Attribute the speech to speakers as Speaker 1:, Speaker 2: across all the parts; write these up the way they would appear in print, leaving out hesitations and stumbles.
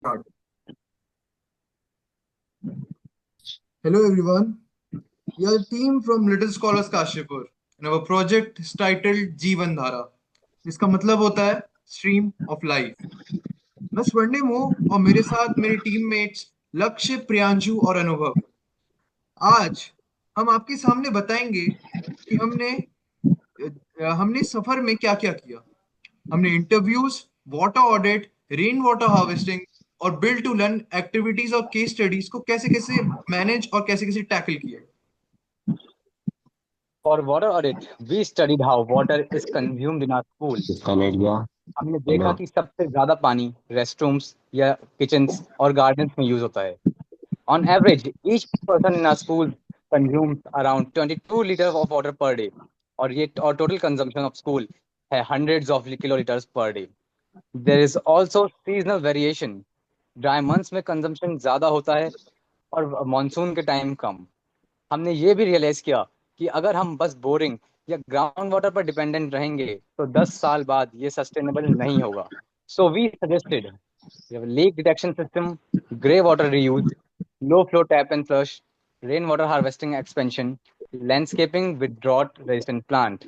Speaker 1: Start. Hello everyone. We are a team from Little Scholars Kashipur and our project is titled जीवन धारा जिसका मतलब होता है स्ट्रीम ऑफ लाइफ। मैं स्वर्णिम हूँ और मेरे साथ मेरे टीममेट्स लक्ष्य, प्रियांशु और अनुभव। आज हम आपके सामने बताएंगे कि हमने सफर में क्या क्या किया। हमने interviews, water audit, rain water harvesting और बिल्ड टू लर्न एक्टिविटीज और केस स्टडीज को कैसे कैसे मैनेज और कैसे कैसे टैकल किया।
Speaker 2: For water audit, we studied how water is consumed in our school.
Speaker 3: इसका नेट गया।
Speaker 2: हमने
Speaker 3: हेलो।
Speaker 2: देखा कि सबसे ज्यादा पानी रेस्टरूम्स या किचन्स और गार्डन्स में यूज होता है। On average, each person in our school consumes around 22 liters of water per day. और total consumption of school है hundreds of kiloliters per day. There is also seasonal variation. Dry months में consumption ज्यादा होता है और monsoon के time कम। हमने ये भी रियलाइज किया कि अगर हम बस बोरिंग या ग्राउंड वाटर पर डिपेंडेंट रहेंगे तो 10 साल बाद ये सस्टेनेबल नहीं होगा। So we suggested leak detection system, grey water reuse, low flow tap and flush, rainwater harvesting expansion, landscaping with drought resistant plant.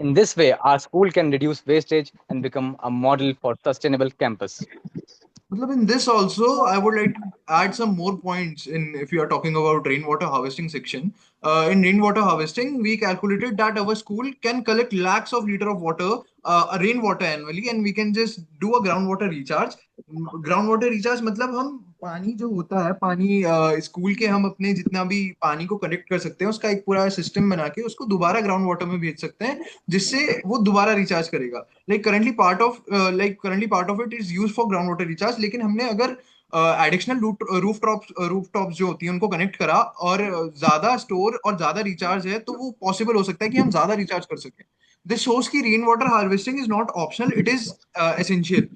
Speaker 2: In this way, our school can reduce wastage and become a model for sustainable campus.
Speaker 1: Matlab, in this also, I would like to add some more points in if you are talking about rainwater harvesting section. In rainwater harvesting, we calculated that our school can collect lakhs of liter of water, rainwater annually, and we can just do a groundwater recharge. Groundwater recharge मतलब हम पानी जो होता है पानी school के हम अपने जितना भी पानी को कलेक्ट कर सकते हैं उसका एक पूरा सिस्टम बना के उसको दोबारा ग्राउंड वाटर में भेज सकते हैं जिससे वो दोबारा रिचार्ज करेगा। Like currently part of it is use for ground water recharge, लेकिन हमने अगर एडिशनल रूफ टॉप्स जो होती है उनको कनेक्ट करा और ज्यादा स्टोर और ज्यादा रिचार्ज है तो वो पॉसिबल हो सकता है कि हम ज्यादा रिचार्ज कर सकें। दिस शोज की rain water harvesting is not optional, it is essential,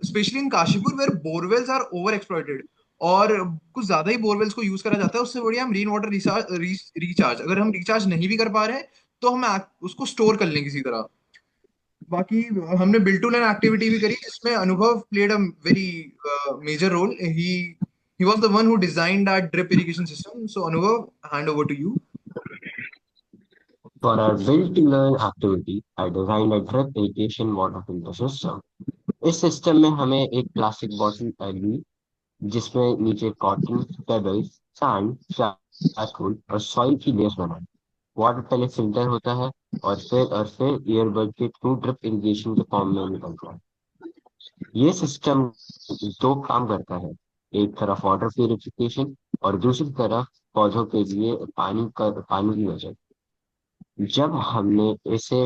Speaker 1: specially in Kashipur where borewells are over exploited. और कुछ ज्यादा ही बोरवेल्स को यूज करा जाता है, उससे बढ़िया हम रेन वाटर रिचार्ज अगर हम रिचार्ज नहीं भी कर पा रहे हैं तो हम उसको स्टोर कर लें किसी तरह। बाकी हमने बिल्ड टू लर्न एक्टिविटी भी करी जिसमें Anubhav played a very major role. He was the one who designed that drip irrigation system. So Anubhav, hand over to you.
Speaker 3: For our build to learn activity, I designed a drip irrigation water filter system. इस system में हमें एक plastic bottle ली जिसमें नीचे cotton, pebbles, sand, charcoal और soil की layers बनाई। Water पहले फिल्टर होता है और फिर ईयरबड के थ्रू ड्रिप इरिगेशन के फॉर्म में निकलता है। ये सिस्टम दो काम करता है, एक तरफ वाटर प्यूरिफिकेशन और दूसरी तरफ पौधों के लिए पानी की बचत। जब हमने इसे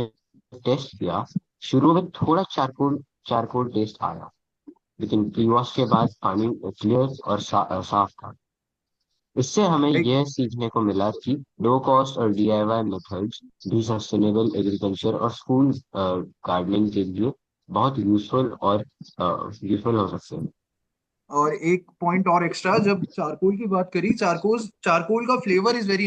Speaker 3: टेस्ट किया, शुरू में थोड़ा चारकोल चारकोल टेस्ट आया, लेकिन प्रीवॉश के बाद पानी क्लियर और साफ था। इससे हमें यह सीखने को मिला कि लो कॉस्ट और डीआईवाई मेथड्स भी सस्टेनेबल एग्रीकल्चर और स्कूल गार्डनिंग के लिए बहुत यूजफुल हो सकते हैं।
Speaker 1: और एक पॉइंट और एक्स्ट्रा, जब चारकोल की बात करी, चारकोल चारकोल का flavour is very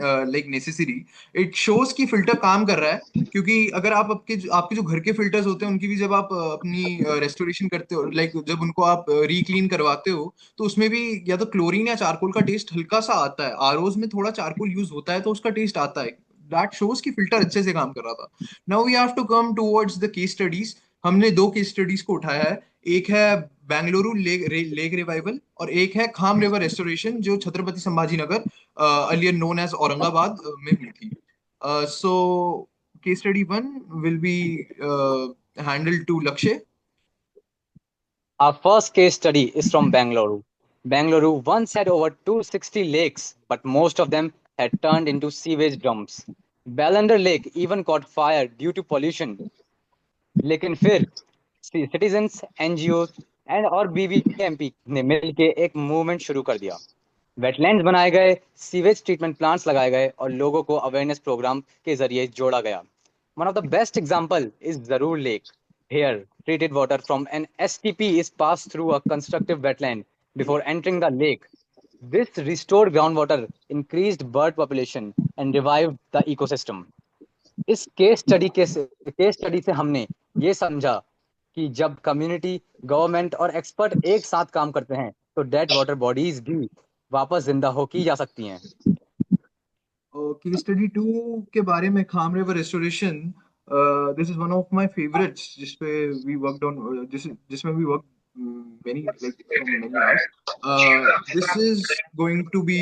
Speaker 1: like necessary. It shows कि फिल्टर काम कर रहा है, क्योंकि अगर आप आपके जो घर के फिल्टर्स होते हैं उनकी भी जब आप अपनी रेस्टोरेशन करते हो, लाइक जब उनको आप रीक्लीन करवाते हो तो उसमें भी या तो क्लोरीन या चारकोल का टेस्ट हल्का सा आता है। आरओज में थोड़ा चारकोल यूज होता है तो उसका टेस्ट आता है। दैट शोज कि फिल्टर अच्छे से काम कर रहा था। Now we have to come towards the case studies. हमने दो केस स्टडीज को उठाया है। एक है बेंगलुरु लेक रिवाइवल और एक है खाम रिवर रेस्टोरेशन जो Chhatrapati Sambhaji Nagar, earlier known as Aurangabad, में हुई थी। So case study one will be handle to Lakshya.
Speaker 2: Our first case study is from Bangalore. Bangalore once had over 260 lakes, but most of them had turned into sewage dumps. Balander Lake even caught fire due to pollution. लेकिन फिर citizens, NGO and और BBMP ने मिलकर एक movement शुरू कर दिया। Wetlands बनाए गए, सीवेज ट्रीटमेंट प्लांट्स लगाए गए और लोगों को अवेयरनेस प्रोग्राम के जरिए जोड़ा गया। One of the best example is Zarur Lake. Here, treated water from an STP is passed through a constructive wetland before entering the lake. This restored groundwater, increased bird population, and revived the ecosystem. इस case study से हमने ये समझा कि जब community, government और expert एक साथ काम करते हैं तो डेड वाटर बॉडीज भी वापस जिंदा हो की जा सकती हैं।
Speaker 1: केस स्टडी 2 के बारे में, Kham river restoration, this is one of my favourites, जिसपे वी वर्कड ऑन, जिसमें we work many, like from many hours. This is going to be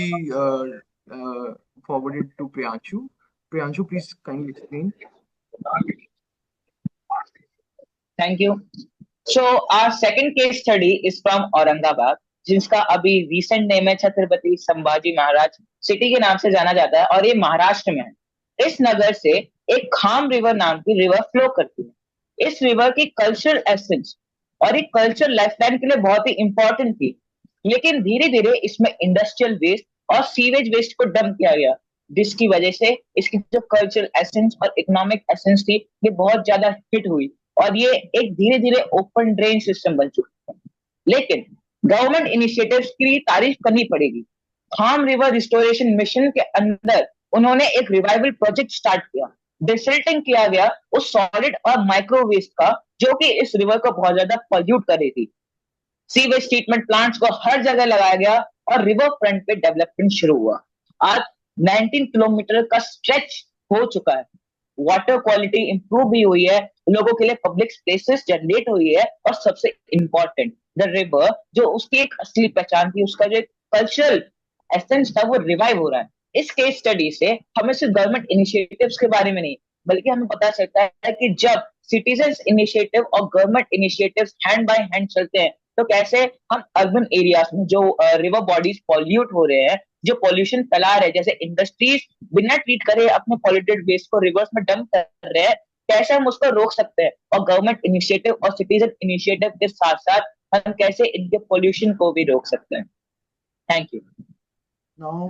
Speaker 1: forwarded to Priyanshu. Priyanshu, please kindly explain.
Speaker 4: Thank you. So our second case study is from Aurangabad, जिसका अभी recent name है Chhatrapati Sambhaji Maharaj city के नाम से जाना जाता है, और ये महाराष्ट्र में है। इस नगर से एक खाम रिवर नाम की रिवर फ्लो करती है। इस रिवर की कल्चरल एसेंस और एक कल्चरल लाइफलाइन के लिए बहुत ही इंपॉर्टेंट थी, लेकिन धीरे धीरे इसमें इंडस्ट्रियल वेस्ट और सीवेज वेस्ट को डंप किया गया, जिसकी वजह से इसकी जो कल्चरल एसेंस और इकोनॉमिक एसेंस थी ये बहुत ज्यादा हिट हुई, और ये एक धीरे धीरे ओपन ड्रेन सिस्टम बन चुका है। लेकिन गवर्नमेंट इनिशिएटिव्स की तारीफ करनी पड़ेगी। खाम रिवर रिस्टोरेशन मिशन के अंदर उन्होंने एक रिवाइवल प्रोजेक्ट स्टार्ट किया। डिसिल्टिंग किया गया उस सॉलिड और माइक्रो वेस्ट का, जो कि इस रिवर को बहुत ज्यादा पॉल्यूट कर रही थी। सीवेज ट्रीटमेंट प्लांट्स को हर जगह लगाया गया और रिवर फ्रंट पे डेवलपमेंट शुरू हुआ। आज 19 किलोमीटर का स्ट्रेच हो चुका है। वाटर क्वालिटी इंप्रूव भी हुई है, लोगों के लिए पब्लिक स्पेसेस जनरेट हुई है, और सबसे इंपॉर्टेंट द रिवर, जो उसकी एक असली पहचान थी, उसका जो कल्चरल एसेंस था, वो रिवाइव हो रहा है। इस केस स्टडी से हमें सिर्फ गवर्नमेंट इनिशिएटिव्स के बारे में नहीं, बल्कि हमें पता चलता है कि जब सिटीजन्स इनिशिएटिव और government initiatives hand by hand चलते हैं, तो कैसे हम अर्बन एरियाज में जो रिवर बॉडीज पॉल्यूट हो रहे हैं, जो पॉल्यूशन फैला रहे हैं, जैसे इंडस्ट्रीज बिना ट्रीट करे अपने पॉल्यूटेड वेस्ट को रिवर्स में डंप कर रहे हैं, कैसे हम उसको रोक सकते हैं, और गवर्नमेंट इनिशिएटिव और सिटीजन इनिशिएटिव के साथ साथ हम कैसे इनके पॉल्यूशन को भी रोक सकते हैं। Thank you.
Speaker 1: Now,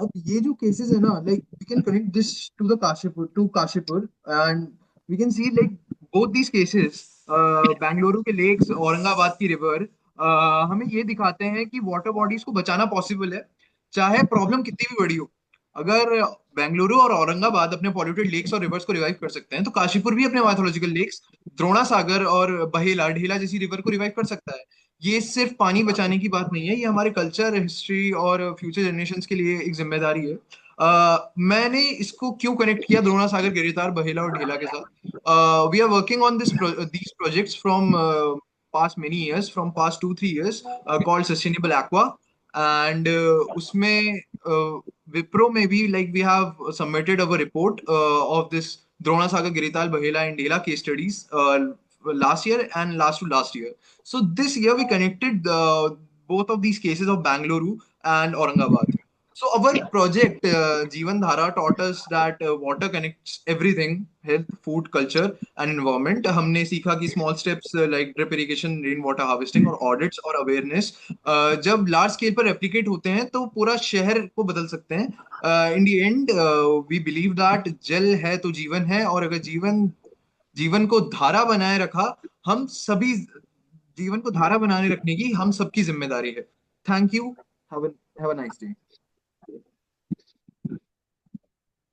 Speaker 1: अब ये जो केसेस है ना, like we can connect this to the Kashipur, and we can see like both these cases, Bengaluru के लेक्स, औरंगाबाद की रिवर, हमें ये दिखाते हैं कि वाटर बॉडीज को बचाना पॉसिबल है, चाहे प्रॉब्लम कितनी भी बड़ी हो। अगर बेंगलुरु और औरंगाबाद अपने पॉल्यूटेड लेक्स और रिवर्स को रिवाइव कर सकते हैं, तो काशीपुर भी अपने माइथोलॉजिकल लेक्स, द्रोणा सागर और बहेला ढेला जैसी रिवर को रिवाइव कर सकता है। ये सिर्फ पानी बचाने की बात नहीं है, ये हमारे कल्चर, हिस्ट्री और फ्यूचर जनरेशंस के लिए एक जिम्मेदारी है। मैंने इसको क्यों कनेक्ट किया द्रोणा सागर, गिरितार, बहेला और ढेला के साथ? We are working on these projects from past many years, from past 2-3 years, called Sustainable Aqua, and उसमें विप्रो में भी, like we have submitted our report of this Drona सागर, गिरिताल, बहेला and ढेला case studies last year and last to last year. So this year we connected both of these cases of Bangalore and Aurangabad. So our project Jeevan Dhara taught us that water connects everything: health, food, culture and environment. हमने सीखा कि small steps like drip irrigation, rain water harvesting और audits और awareness जब large scale पर replicate होते हैं तो पूरा शहर को बदल सकते हैं। In the end we believe that जल है तो जीवन है, और अगर जीवन को धारा बनाए रखा, हम सभी जीवन को धारा बनाने रखने की हम सबकी जिम्मेदारी है। Thank you. Have a nice day.